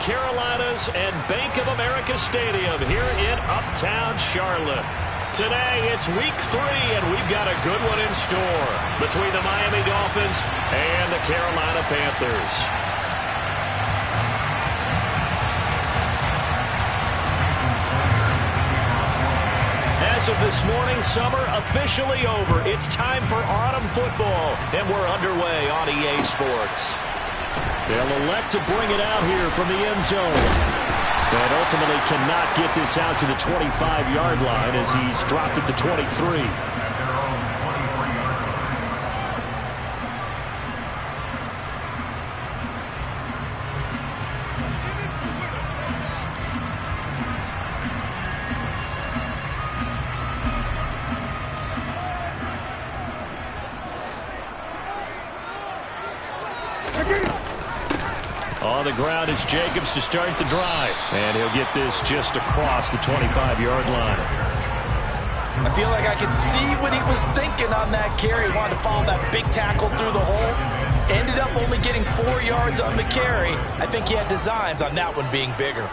Carolinas and Bank of America Stadium here in Uptown Charlotte. Today, it's week 3, and we've got a good one in store between the Miami Dolphins and the Carolina Panthers. As of this morning, summer officially over. It's time for autumn football, and we're underway on EA Sports. They'll elect to bring it out here from the end zone. And ultimately cannot get this out to the 25-yard line as he's dropped it to 23. On the ground, it's Jacobs to start the drive. And he'll get this just across the 25-yard line. I feel like I could see what he was thinking on that carry. He wanted to follow that big tackle through the hole. Ended up only getting 4 yards on the carry. I think he had designs on that one being bigger.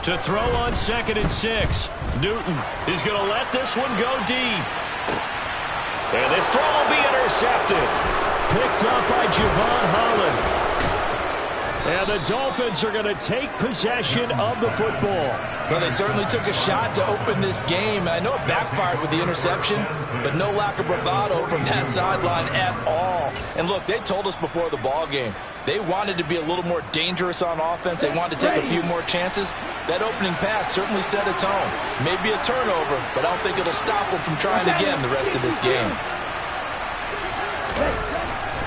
To throw on 2nd and 6. Newton is going to let this one go deep. And this throw will be intercepted. Picked up by Javon Holland. And the Dolphins are going to take possession of the football. Well, they certainly took a shot to open this game. I know it backfired with the interception, but no lack of bravado from that sideline at all. And look, they told us before the ball game, they wanted to be a little more dangerous on offense. They wanted to take a few more chances. That opening pass certainly set a tone. Maybe a turnover, but I don't think it'll stop them from trying again the rest of this game.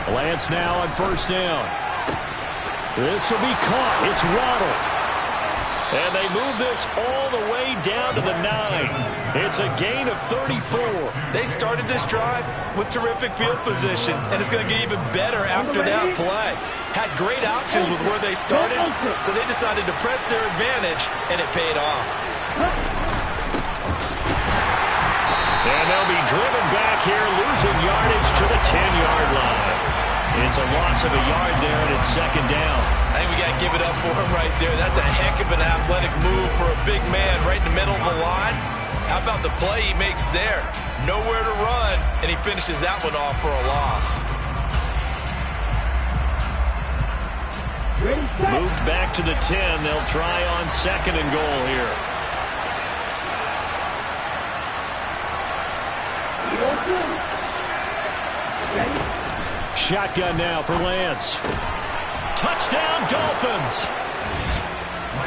Lance now on 1st down. This will be caught. It's Waddle. And they move this all the way down to the 9. It's a gain of 34. They started this drive with terrific field position, and it's going to get even better after that play. Had great options with where they started, so they decided to press their advantage, and it paid off. And they'll be driven back here, losing yardage to the 10-yard line. It's a loss of a yard there, and it's 2nd down. I think we got to give it up for him right there. That's a heck of an athletic move for a big man right in the middle of the line. How about the play he makes there? Nowhere to run, and he finishes that one off for a loss. Moved back to the 10. They'll try on 2nd and goal here. Shotgun now for Lance. Touchdown, Dolphins.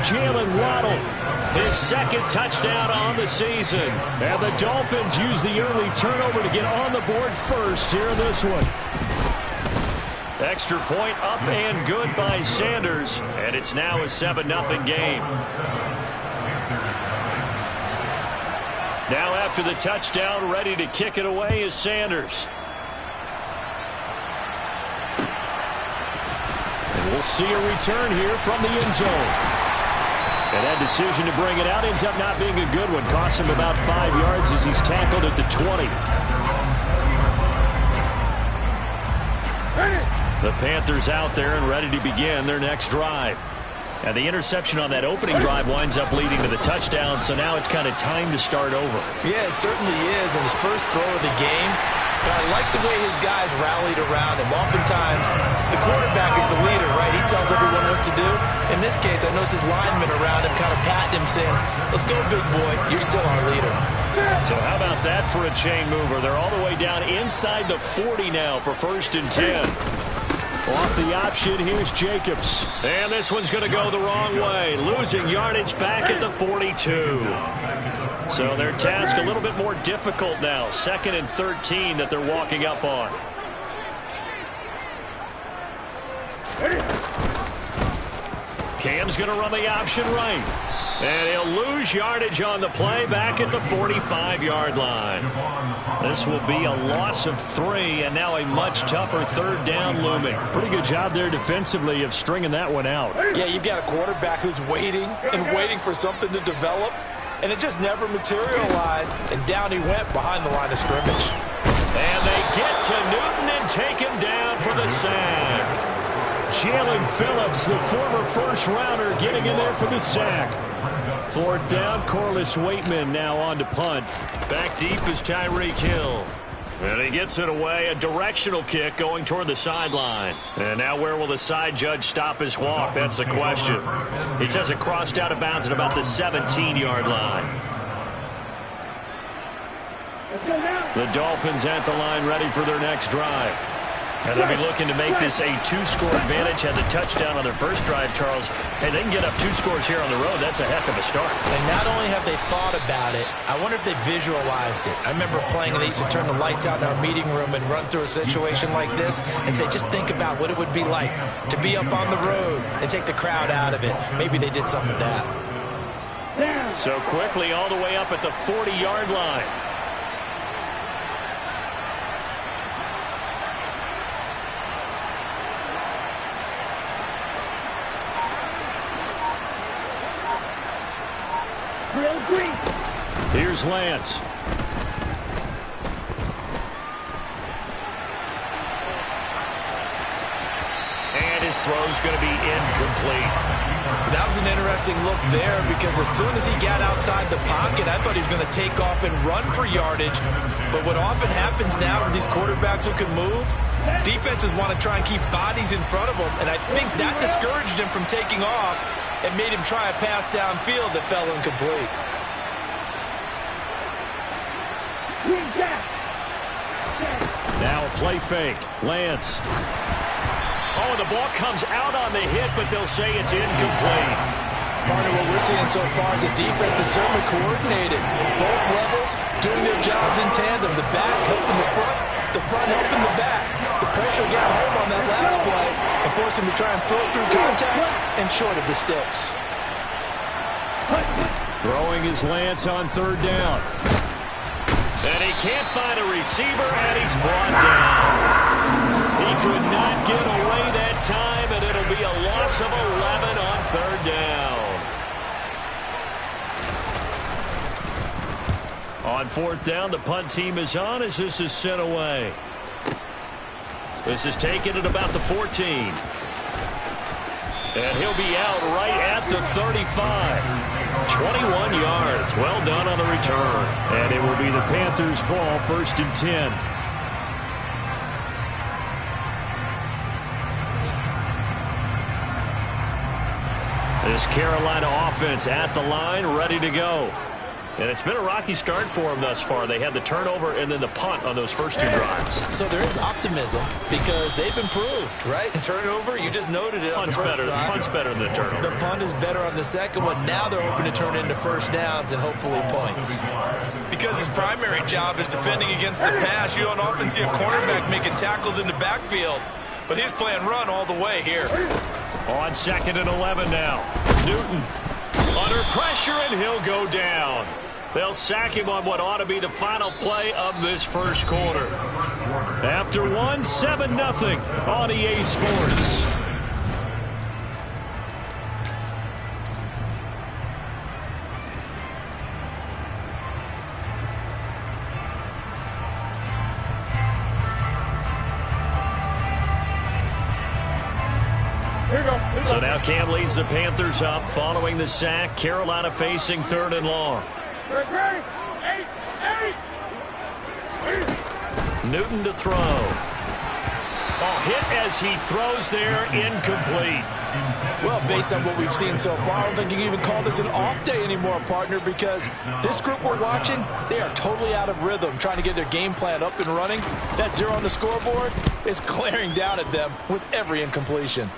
Jalen Waddle, his 2nd touchdown on the season. And the Dolphins use the early turnover to get on the board first here in this one. Extra point up and good by Sanders. And it's now a 7-0 game. Now after the touchdown, ready to kick it away is Sanders. And we'll see a return here from the end zone. And that decision to bring it out ends up not being a good one. Costs him about 5 yards as he's tackled at the 20. The Panthers out there and ready to begin their next drive. And the interception on that opening drive winds up leading to the touchdown, so now it's kind of time to start over. Yeah, it certainly is, in his first throw of the game. But I like the way his guys rallied around him. Oftentimes, the quarterback is the leader, right? He tells everyone what to do. In this case, I notice his linemen around him kind of patting him, saying, let's go, big boy. You're still our leader. So how about that for a chain mover? They're all the way down inside the 40 now for 1st and 10. Off the option, here's Jacobs. And this one's going to go the wrong way. Losing yardage back at the 42. So their task a little bit more difficult now. 2nd and 13 that they're walking up on. Cam's going to run the option right. And he'll lose yardage on the play back at the 45-yard line. This will be a loss of 3, and now a much tougher 3rd down looming. Pretty good job there defensively of stringing that one out. Yeah, you've got a quarterback who's waiting and waiting for something to develop, and it just never materialized, and down he went behind the line of scrimmage. And they get to Newton and take him down for the sack. Jalen Phillips, the former first-rounder, getting in there for the sack. Fourth down, Corliss Waitman now on to punt. Back deep is Tyreek Hill. And he gets it away, a directional kick going toward the sideline. And now where will the side judge stop his walk? That's the question. He says it crossed out of bounds at about the 17-yard line. The Dolphins at the line ready for their next drive. And they'll be looking to make this a 2-score advantage. Had the touchdown on their first drive, Charles. And they can get up 2 scores here on the road. That's a heck of a start. And not only have they thought about it, I wonder if they visualized it. I remember playing and they used to turn the lights out in our meeting room and run through a situation like this and say, just think about what it would be like to be up on the road and take the crowd out of it. Maybe they did some of that. So quickly all the way up at the 40-yard line. Here's Lance. And his throw's going to be incomplete. That was an interesting look there because as soon as he got outside the pocket, I thought he was going to take off and run for yardage. But what often happens now with these quarterbacks who can move, defenses want to try and keep bodies in front of them. And I think that discouraged him from taking off and made him try a pass downfield that fell incomplete. Now a play fake. Lance. Oh, the ball comes out on the hit, but they'll say it's incomplete. Partner, what we're seeing so far is the defense is certainly coordinated. Both levels doing their jobs in tandem. The back helping the front helping the back. The pressure got home on that last play and forced him to try and throw through contact and short of the sticks. Throwing is Lance on third down. And he can't find a receiver, and he's brought down. He could not get away that time, and it'll be a loss of 11 on third down. On fourth down, the punt team is on as this is sent away. This is taken at about the 14. And he'll be out right at the 35. 21 yards. Well done on the return. And it will be the Panthers' ball, 1st and 10. This Carolina offense at the line, ready to go. And it's been a rocky start for them thus far. They had the turnover and then the punt on those first 2 drives. So there is optimism because they've improved, right? And turnover, you just noted it. Punt's better than the turnover. The punt is better on the second one. Now they're hoping to turn into first downs and hopefully points. Because his primary job is defending against the pass, you don't often see a cornerback making tackles in the backfield. But he's playing run all the way here. On 2nd and 11 now. Newton under pressure, and he'll go down. They'll sack him on what ought to be the final play of this first quarter. After 1, 7-0 on EA Sports. So now Cam leads the Panthers up following the sack. Carolina facing 3rd and long. Newton to throw. Oh, hit as he throws there, incomplete. Well, based on what we've seen so far, I don't think you can even call this an off day anymore, partner, because this group we're watching, they are totally out of rhythm, trying to get their game plan up and running. That 0 on the scoreboard is glaring down at them with every incompletion.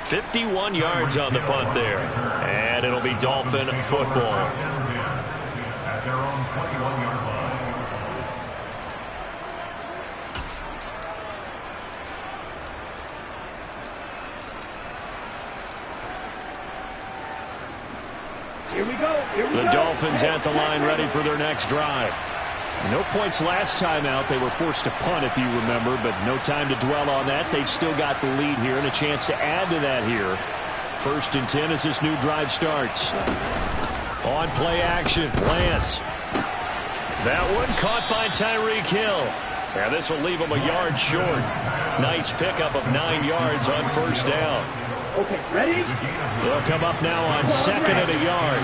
"51 yards on the punt there. And it'll be Dolphin football. At their own 21-yard line. Here we go. The Dolphins at the line ready for their next drive. No points last time out. They were forced to punt, if you remember, but no time to dwell on that. They've still got the lead here and a chance to add to that here. 1st and 10 as this new drive starts. On play action, Lance. That one caught by Tyreek Hill. Yeah, this will leave them a yard short. Nice pickup of 9 yards on first down. Okay, ready? They'll come up now on 2nd and a yard.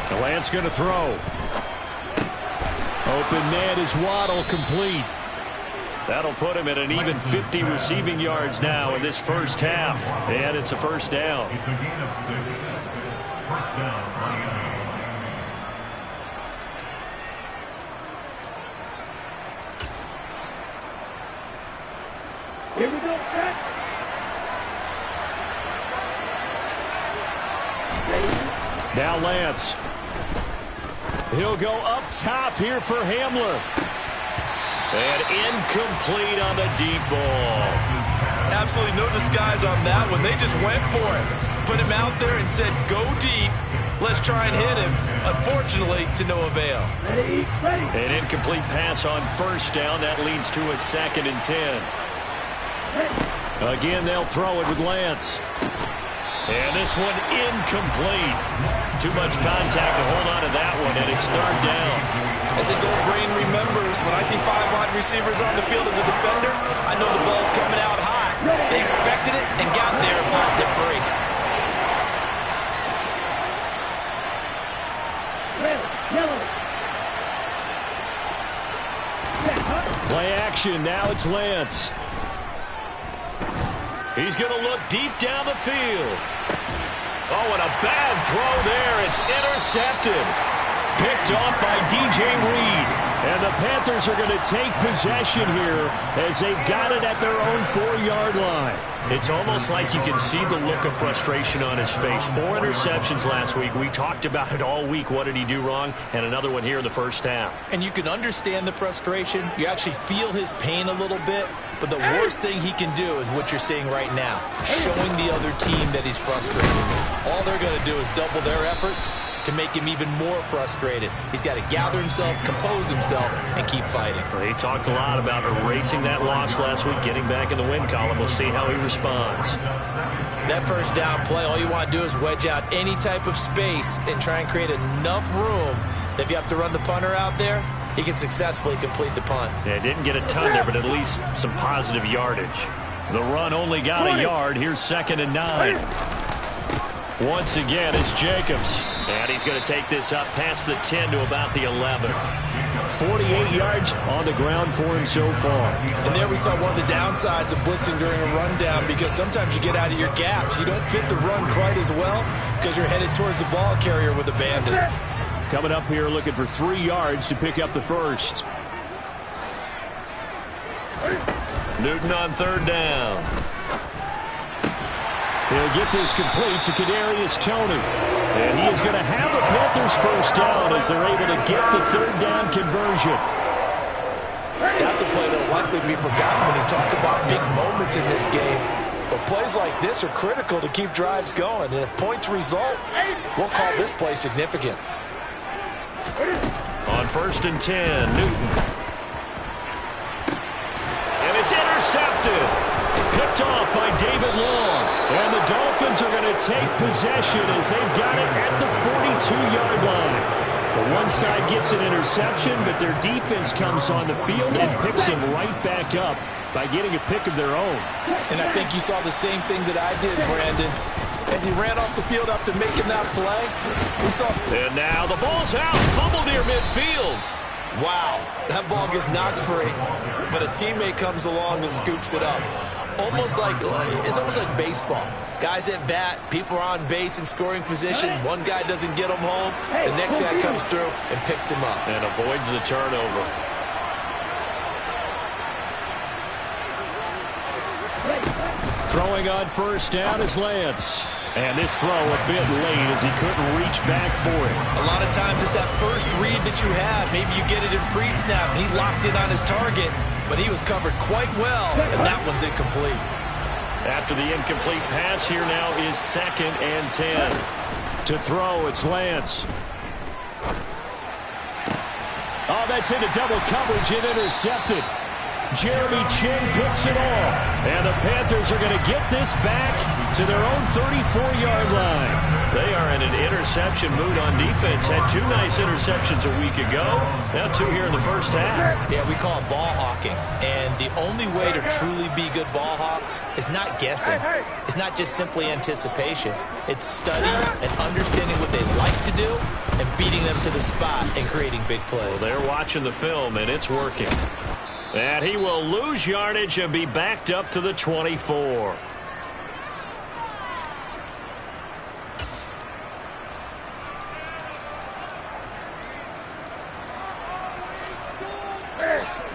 The Lance going to throw. Open man is Waddle, complete. That'll put him at an even 50 receiving yards now in this first half. And it's a first down. It's a gain of 6. First down, Miami. Here we go, set. Now Lance. He'll go up top here for Hamler. And incomplete on the deep ball. Absolutely no disguise on that one. They just went for it. Put him out there and said, go deep. Let's try and hit him. Unfortunately, to no avail. Ready, ready. An incomplete pass on first down. That leads to a 2nd and 10. Again, they'll throw it with Lance. And this one incomplete. Too much contact to hold on to that one, and it's 3rd down. As his old brain remembers, when I see 5 wide receivers on the field as a defender, I know the ball's coming out high. They expected it and got there and popped it free. Play action, now it's Lance. He's going to look deep down the field. Oh, and a bad throw there. It's intercepted. Picked off by DJ Reed. And the Panthers are going to take possession here as they've got it at their own 4-yard line. It's almost like you can see the look of frustration on his face. 4 interceptions last week. We talked about it all week. What did he do wrong? And another one here in the first half. And you can understand the frustration. You actually feel his pain a little bit. But the worst thing he can do is what you're seeing right now, showing the other team that he's frustrated. All they're going to do is double their efforts to make him even more frustrated. He's got to gather himself, compose himself, and keep fighting. Well, he talked a lot about erasing that loss last week, getting back in the win column. We'll see how he responds. That first down play, all you want to do is wedge out any type of space and try and create enough room. If you have to run the punter out there, he can successfully complete the punt. Yeah, didn't get a ton there, but at least some positive yardage. The run only got a yard. Here's 2nd and 9. Once again, it's Jacobs. And he's going to take this up past the 10 to about the 11. 48 yards on the ground for him so far. And there we saw one of the downsides of blitzing during a rundown, because sometimes you get out of your gaps. You don't fit the run quite as well because you're headed towards the ball carrier with a bandit. Coming up here looking for 3 yards to pick up the first. Newton on 3rd down. He'll get this complete to Kadarius Toney. And he is going to have a Panthers first down as they're able to get the 3rd down conversion. That's a play that will likely be forgotten when you talk about big moments in this game. But plays like this are critical to keep drives going. And if points result, we'll call this play significant. On 1st and 10, Newton. And it's intercepted. Picked off by David Long. And the Dolphins are going to take possession as they've got it at the 42-yard line. The one side gets an interception, but their defense comes on the field and picks him right back up by getting a pick of their own. And I think you saw the same thing that I did, Brandon. As he ran off the field after making that play, we saw... And now the ball's out. Fumble near midfield. Wow, that ball gets knocked free, but a teammate comes along and scoops it up. It's almost like baseball. Guys at bat, people are on base in scoring position. One guy doesn't get him home. The next guy comes through and picks him up. And avoids the turnover. Throwing on first down is Lance. And this throw a bit late as he couldn't reach back for it. A lot of times it's that first read that you have. Maybe you get it in pre-snap and he locked in on his target, but he was covered quite well, and that one's incomplete. After the incomplete pass, here now is 2nd and 10. To throw, it's Lance. Oh, that's into double coverage and intercepted. Jeremy Chin picks it off. And the Panthers are going to get this back to their own 34-yard line. They are in an interception mood on defense. Had 2 nice interceptions a week ago. Now 2 here in the first half. Yeah, we call it ball hawking. And the only way to truly be good ball hawks is not guessing. It's not just simply anticipation. It's study and understanding what they like to do and beating them to the spot and creating big plays. Well, they're watching the film, and it's working. And he will lose yardage and be backed up to the 24.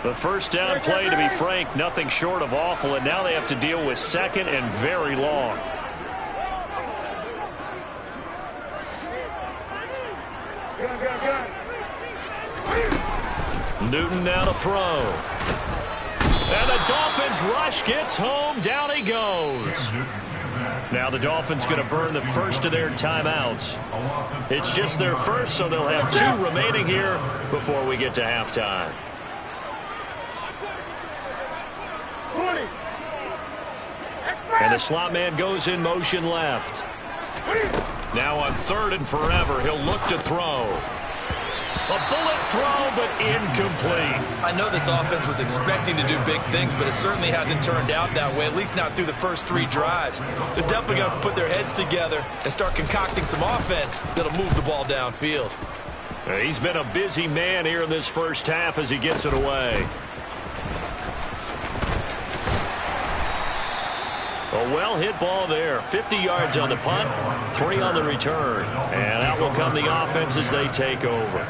The first down play, to be frank, nothing short of awful, and now they have to deal with second and very long. Newton now to throw. And the Dolphins rush gets home. Down he goes. Now the Dolphins going to burn the first of their timeouts. It's just their first, so they'll have 2 remaining here before we get to halftime. 20. And the slot man goes in motion left. Now on 3rd and forever, he'll look to throw. A bullet throw, but incomplete. I know this offense was expecting to do big things, but it certainly hasn't turned out that way, at least not through the first 3 drives. They're definitely going to have to put their heads together and start concocting some offense that'll move the ball downfield. He's been a busy man here in this first half as he gets it away. A well-hit ball there. 50 yards on the punt, 3 on the return. And out will come the offense as they take over.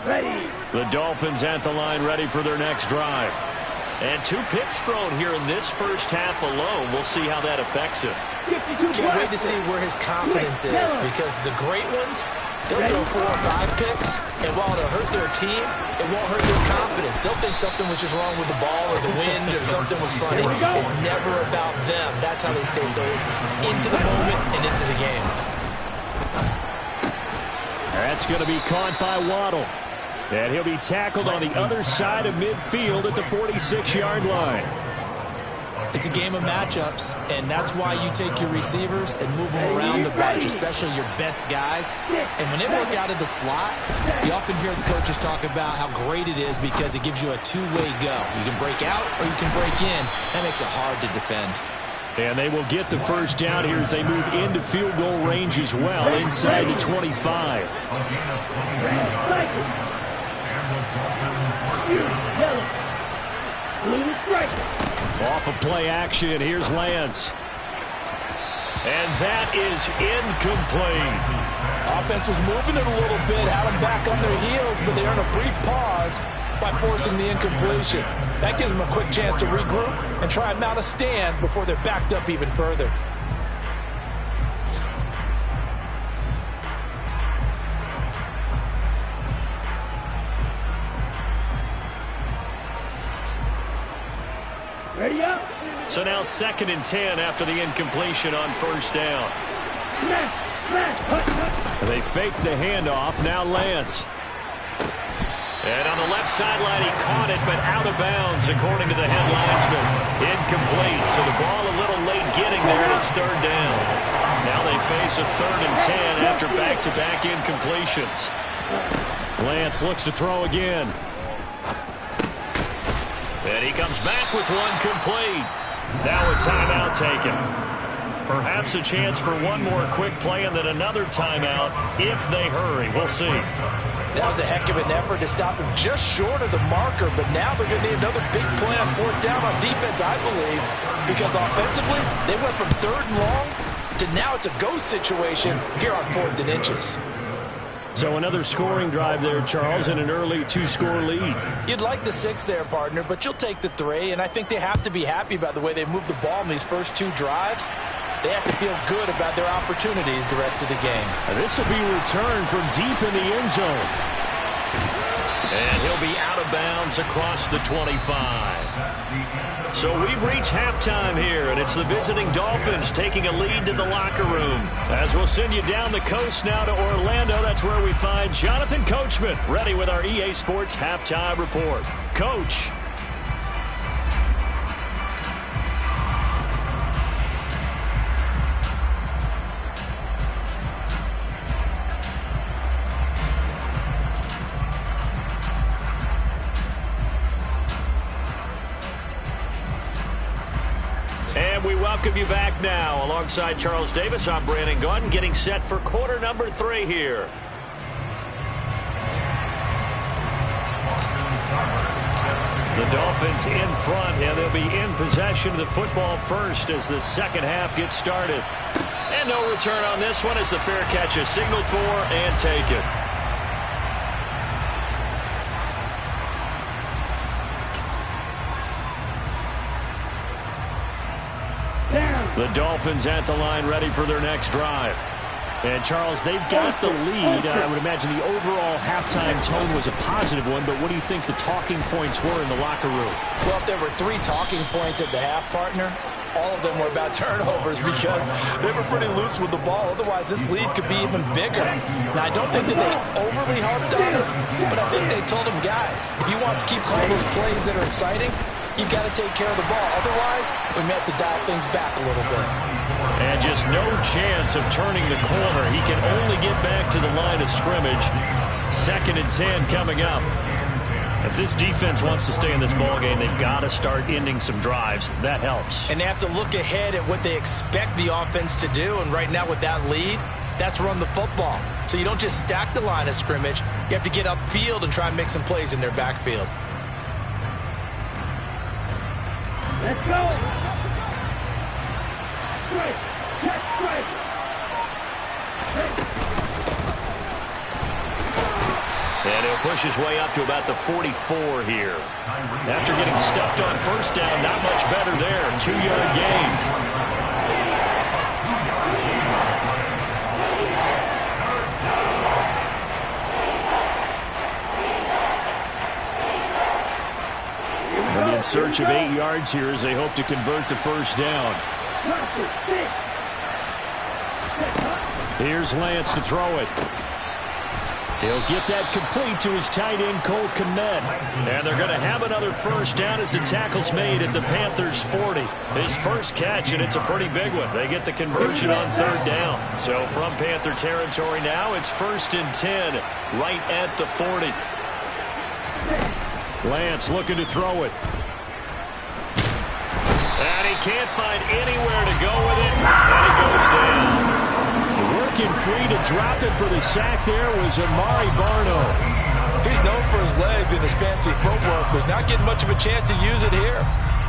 Ready. The Dolphins at the line, ready for their next drive. And 2 picks thrown here in this first half alone. We'll see how that affects him. Can't wait to see where his confidence is, because the great ones, they'll throw 4 or 5 picks, and while it'll hurt their team, it won't hurt their confidence. They'll think something was just wrong with the ball or the wind or something was funny. It's never about them. That's how they stay so into the moment and into the game. That's going to be caught by Waddle. And he'll be tackled on the other side of midfield at the 46-yard line. It's a game of matchups, and that's why you take your receivers and move them around the bunch, especially your best guys. And when they work out of the slot, you often hear the coaches talk about how great it is because it gives you a 2-way go. You can break out or you can break in. That makes it hard to defend. And they will get the first down here as they move into field goal range as well, inside the 25. Off of play action, here's Lance. And that is incomplete. Offense was moving it a little bit, had them back on their heels, but they earned a brief pause by forcing the incompletion. That gives them a quick chance to regroup and try and mount a stand before they're backed up even further. Ready up. So now 2nd and 10 after the incompletion on first down. They fake the handoff. Now Lance. And on the left sideline, he caught it, but out of bounds, according to the head linesman. Incomplete. So the ball a little late getting there, and it's 3rd down. Now they face a 3rd and 10 after back-to-back incompletions. Lance looks to throw again. And he comes back with one complete. Now a timeout taken. Perhaps a chance for one more quick play and then another timeout if they hurry. We'll see. That was a heck of an effort to stop him just short of the marker, but now they're going to need another big play on 4th down on defense, I believe, because offensively, they went from 3rd and long to now it's a go situation here on 4th and inches. So another scoring drive there, Charles, and an early 2-score lead. You'd like the 6 there, partner, but you'll take the 3, and I think they have to be happy about the way they've moved the ball in these first 2 drives. They have to feel good about their opportunities the rest of the game. This will be returned from deep in the end zone. And he'll be out of bounds across the 25. So we've reached halftime here, and it's the visiting Dolphins taking a lead to the locker room. As we'll send you down the coast now to Orlando, that's where we find Jonathan Coachman, ready with our EA Sports Halftime Report. Coach. welcome you back now. Alongside Charles Davis, I'm Brandon Gunn, getting set for quarter number 3 here. The Dolphins in front, and they'll be in possession of the football first as the second half gets started. And no return on this one as the fair catch is signaled for and taken. The Dolphins at the line ready for their next drive. And, Charles, they've got the lead. I would imagine the overall halftime tone was a positive one, but what do you think the talking points were in the locker room? Well, if there were 3 talking points at the half, partner, all of them were about turnovers because they were pretty loose with the ball. Otherwise, this lead could be even bigger. Now, I don't think that they overly harped on it, but I think they told them, guys, if you want to keep calling those plays that are exciting, you've got to take care of the ball. Otherwise, we may have to dial things back a little bit. And just no chance of turning the corner. He can only get back to the line of scrimmage. 2nd and 10 coming up. If this defense wants to stay in this ballgame, they've got to start ending some drives. That helps. And they have to look ahead at what they expect the offense to do. And right now with that lead, that's run the football. So you don't just stack the line of scrimmage. You have to get upfield and try and make some plays in their backfield. Let's go. Straight. Check straight. And he'll push his way up to about the 44 here. After getting stuffed on first down, not much better there. 2-yard gain. They'll be in search of 8 yards here as they hope to convert the first down. Here's Lance to throw it. He'll get that complete to his tight end, Cole Kmet. And they're going to have another first down as the tackle's made at the Panthers' 40. His first catch, and it's a pretty big one. They get the conversion on 3rd down. So from Panther territory now, it's 1st and 10 right at the 40. Lance looking to throw it. And he can't find anywhere to go with it. And he goes down. Working free to drop it for the sack there was Amari Barno. He's known for his legs and his fancy footwork, was not getting much of a chance to use it here.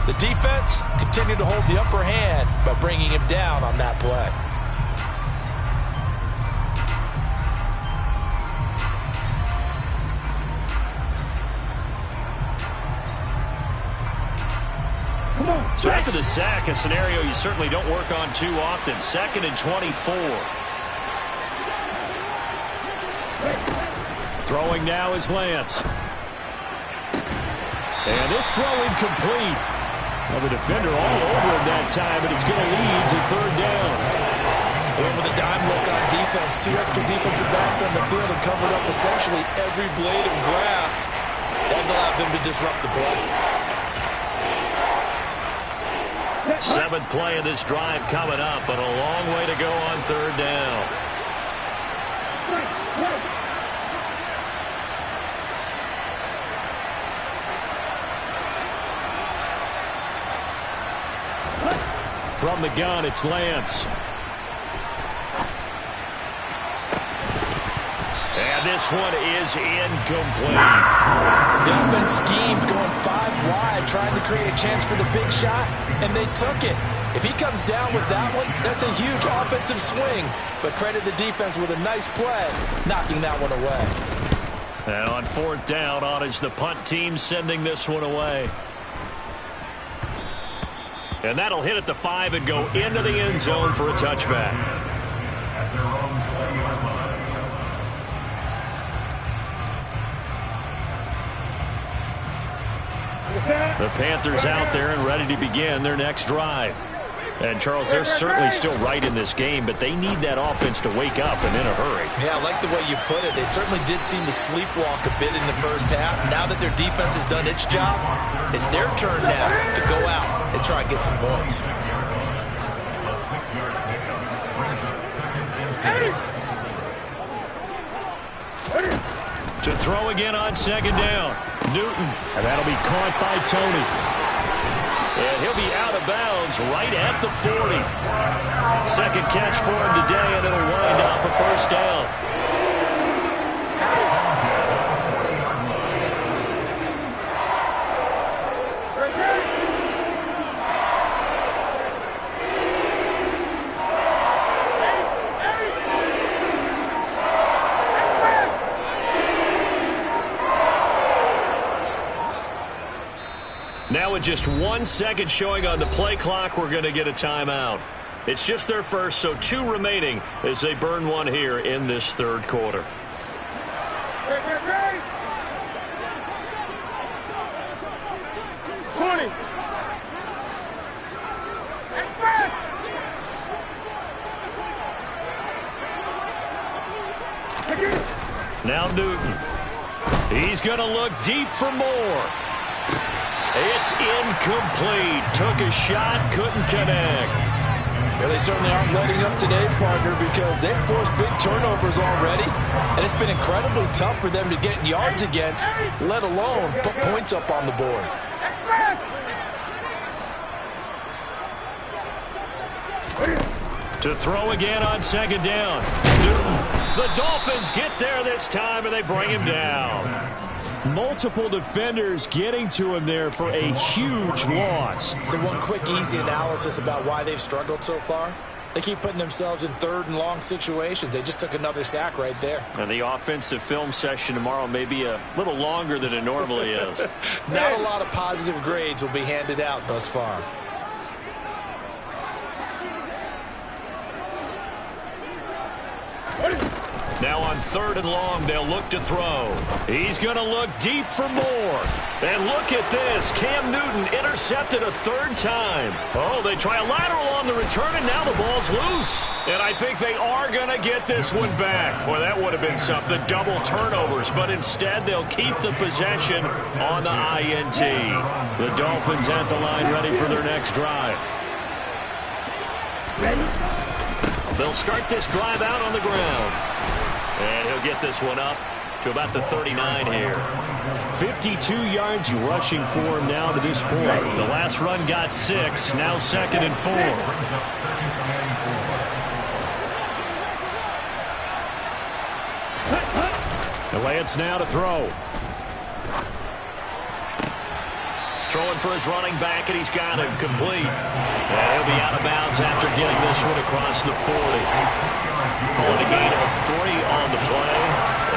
The defense continued to hold the upper hand by bringing him down on that play. So after the sack, a scenario you certainly don't work on too often. 2nd and 24. Throwing now is Lance. And this throw incomplete. Well, the defender all over him that time, but it's going to lead to 3rd down. Going with a dime look on defense. 2 extra defensive backs on the field and covered up essentially every blade of grass. That allowed them to disrupt the play. 7th play of this drive coming up, but a long way to go on 3rd down. From the gun, it's Lance. And this one is incomplete. The offense schemed, going 5 wide, trying to create a chance for the big shot, and they took it. If he comes down with that one, that's a huge offensive swing. But credit the defense with a nice play, knocking that one away. And on 4th down, on is the punt team sending this one away. And that'll hit at the 5 and go into the end zone for a touchback. The Panthers out there and ready to begin their next drive. And, Charles, they're certainly still right in this game, but they need that offense to wake up and in a hurry. Yeah, I like the way you put it. They certainly did seem to sleepwalk a bit in the first half. Now that their defense has done its job, it's their turn now to go out and try and get some points. To throw again on 2nd down. Newton, and that'll be caught by Tony. And he'll be out of bounds right at the 40. Second catch for him today, and it'll wind up a first down. Now with just 1 second showing on the play clock, we're going to get a timeout. It's just their first, so 2 remaining as they burn one here in this third quarter. Now Newton. He's going to look deep for more. It's incomplete. Took a shot, couldn't connect. Yeah, they certainly aren't letting up today, partner, because they've forced big turnovers already, and it's been incredibly tough for them to get yards against, let alone put points up on the board. To throw again on second down. Newton. The Dolphins get there this time, and they bring him down. Multiple defenders getting to him there for a huge loss. So one quick, easy analysis about why they've struggled so far. They keep putting themselves in third and long situations. They just took another sack right there. And the offensive film session tomorrow may be a little longer than it normally is. Not a lot of positive grades will be handed out thus far. Now on third and long, they'll look to throw. He's going to look deep for more. And look at this. Cam Newton intercepted a third time. Oh, they try a lateral on the return, and now the ball's loose. And I think they are going to get this one back. Well, that would have been something. Double turnovers. But instead, they'll keep the possession on the INT. The Dolphins at the line ready for their next drive. They'll start this drive out on the ground. And he'll get this one up to about the 39 here. 52 yards rushing for him now to this point. The last run got 6. Now 2nd and 4. The Lance now to throw. Throwing for his running back, and he's got him complete. And he'll be out of bounds after getting this one across the 40. Calling a gain of 3 on the play,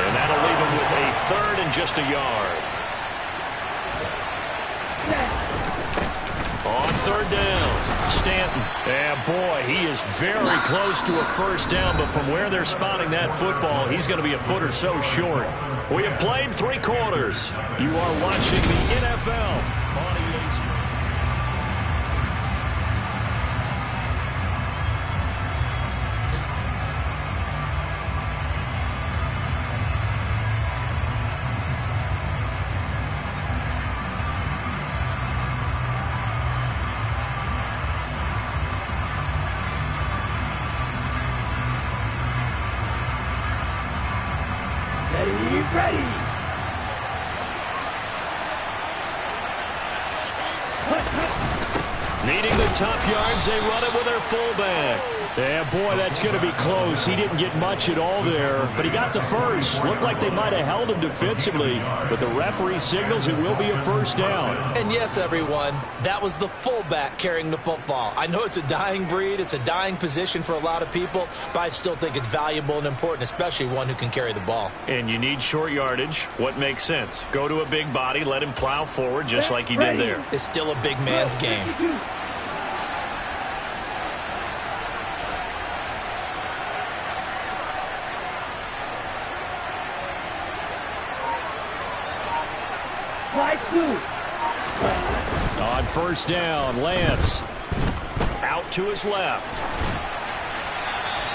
and that'll leave him with a third and just a yard. On third down, Stanton. And boy, he is very close to a first down, but from where they're spotting that football, he's going to be a foot or so short. We have played 3 quarters. You are watching the NFL on EA Sports. Ready. Needing the tough yards, they run it with their fullback. Yeah, boy, that's going to be close. He didn't get much at all there, but he got the first. Looked like they might have held him defensively, but the referee signals it will be a first down. And yes, everyone, that was the fullback carrying the football. I know it's a dying breed, it's a dying position for a lot of people, but I still think it's valuable and important, especially one who can carry the ball. And you need short yardage. What makes sense? Go to a big body, let him plow forward just like he did there. It's still a big man's game. On first down, Lance out to his left.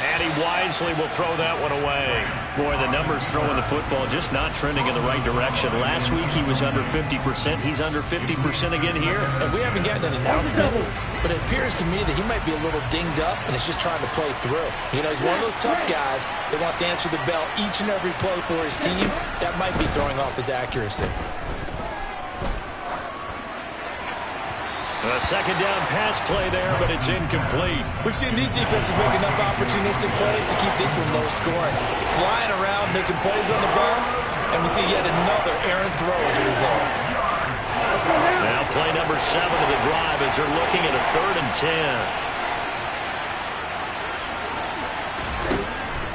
And he wisely will throw that one away. Boy, the numbers throwing the football just not trending in the right direction. Last week he was under 50%. He's under 50% again here. And we haven't gotten an announcement, but it appears to me that he might be a little dinged up and is just trying to play through. You know, he's one of those tough guys that wants to answer the bell each and every play for his team. That might be throwing off his accuracy. A second down pass play there, but it's incomplete. We've seen these defenses make enough opportunistic plays to keep this one low scoring. Flying around, making plays on the ball, and we see yet another errant throw as a result. Now play number 7 of the drive as they're looking at a 3rd and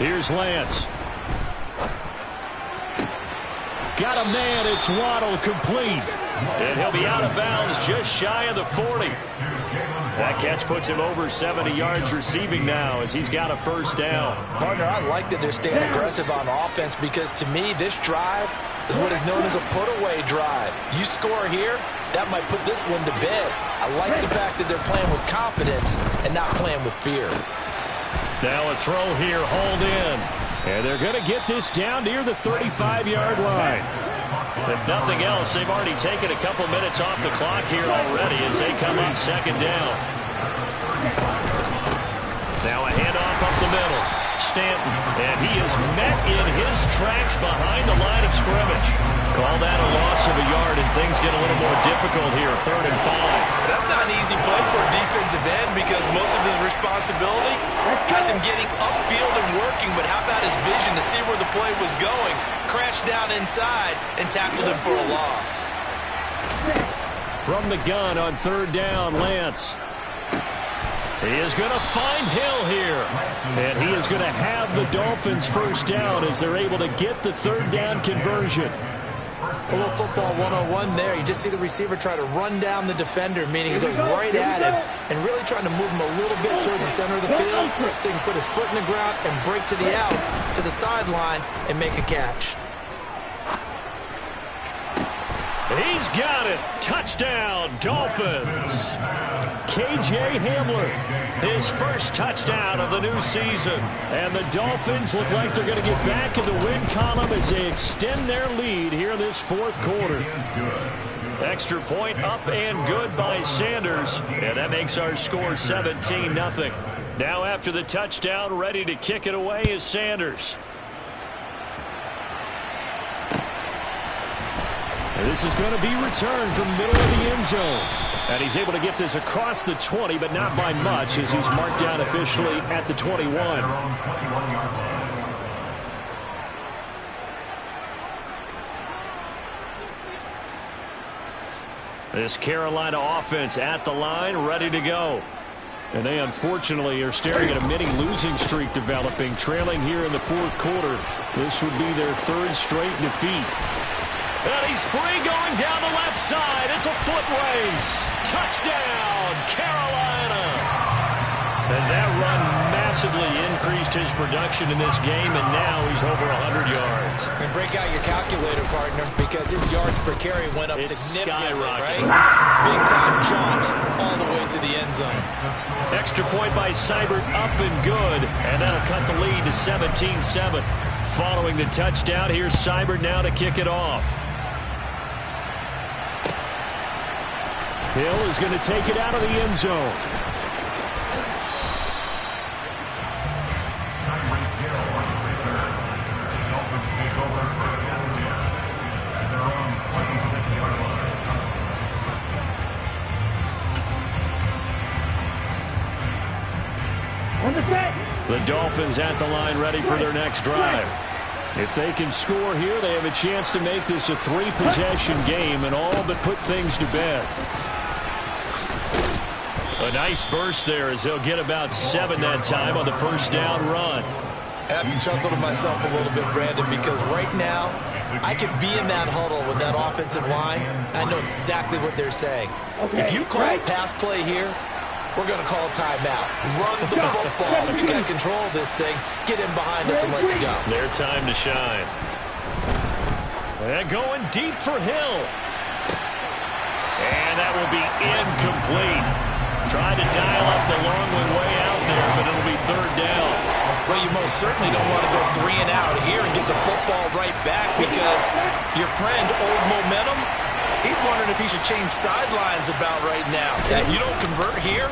10. Here's Lance. Got a man. It's Waddle, complete. And he'll be out of bounds just shy of the 40. That catch puts him over 70 yards receiving now as he's got a first down. Partner, I like that they're staying aggressive on offense because to me this drive is what is known as a put-away drive. You score here, that might put this one to bed. I like the fact that they're playing with confidence and not playing with fear. Now a throw here, hauled in. And they're going to get this down near the 35-yard line. If nothing else, they've already taken a couple minutes off the clock here already as they come on second down. Now a handoff up the middle. Stanton, and he is met in his tracks behind the line of scrimmage. Call that a loss of a yard, and things get a little more difficult here, 3rd and 5. That's not an easy play for a defensive end because most of his responsibility has him getting upfield and working, but how about his vision to see where the play was going, crashed down inside, and tackled him for a loss. From the gun on 3rd down, Lance. He is going to find Hill here. And he is going to have the Dolphins first down as they're able to get the 3rd down conversion. A little football 101 there. You just see the receiver try to run down the defender, meaning he goes right at him and really trying to move him a little bit towards the center of the field so he can put his foot in the ground and break to the out, to the sideline, and make a catch. He's got it. Touchdown, Dolphins. KJ Hamler, his first touchdown of the new season. And the Dolphins look like they're going to get back in the win column as they extend their lead here in this 4th quarter. Extra point up and good by Sanders. And that makes our score 17-0. Now after the touchdown, ready to kick it away is Sanders. And this is going to be returned from the middle of the end zone. And he's able to get this across the 20, but not by much as he's marked down officially at the 21. This Carolina offense at the line, ready to go. And they unfortunately are staring at a mini losing streak developing, trailing here in the 4th quarter. This would be their 3rd straight defeat. And he's free going down the left side. It's a foot race. Touchdown, Carolina. And that run massively increased his production in this game, and now he's over 100 yards. And break out your calculator, partner, because his yards per carry went up significantly, right? Big-time jaunt all the way to the end zone. Extra point by Seibert, up and good, and that'll cut the lead to 17-7. Following the touchdown, here's Seibert now to kick it off. Hill is going to take it out of the end zone. The Dolphins at the line ready for their next drive. If they can score here, they have a chance to make this a 3-possession game and all but put things to bed. A nice burst there as they'll get about 7 that time on the first down run. I have to chuckle to myself a little bit, Brandon, because right now I could be in that huddle with that offensive line. I know exactly what they're saying. If you call a pass play here, we're going to call timeout. Run the football. We got control of this thing. Get in behind us and let's go. Their time to shine. And going deep for Hill. And that will be incomplete. Tried to dial up the long way out there, but it'll be 3rd down. Well, you most certainly don't want to go 3 and out here and get the football right back because your friend, Old Momentum, he's wondering if he should change sidelines about right now. If you don't convert here,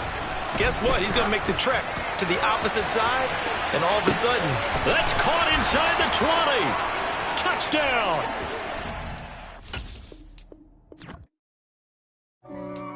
guess what? He's going to make the trek to the opposite side, and all of a sudden... That's caught inside the 20. Touchdown.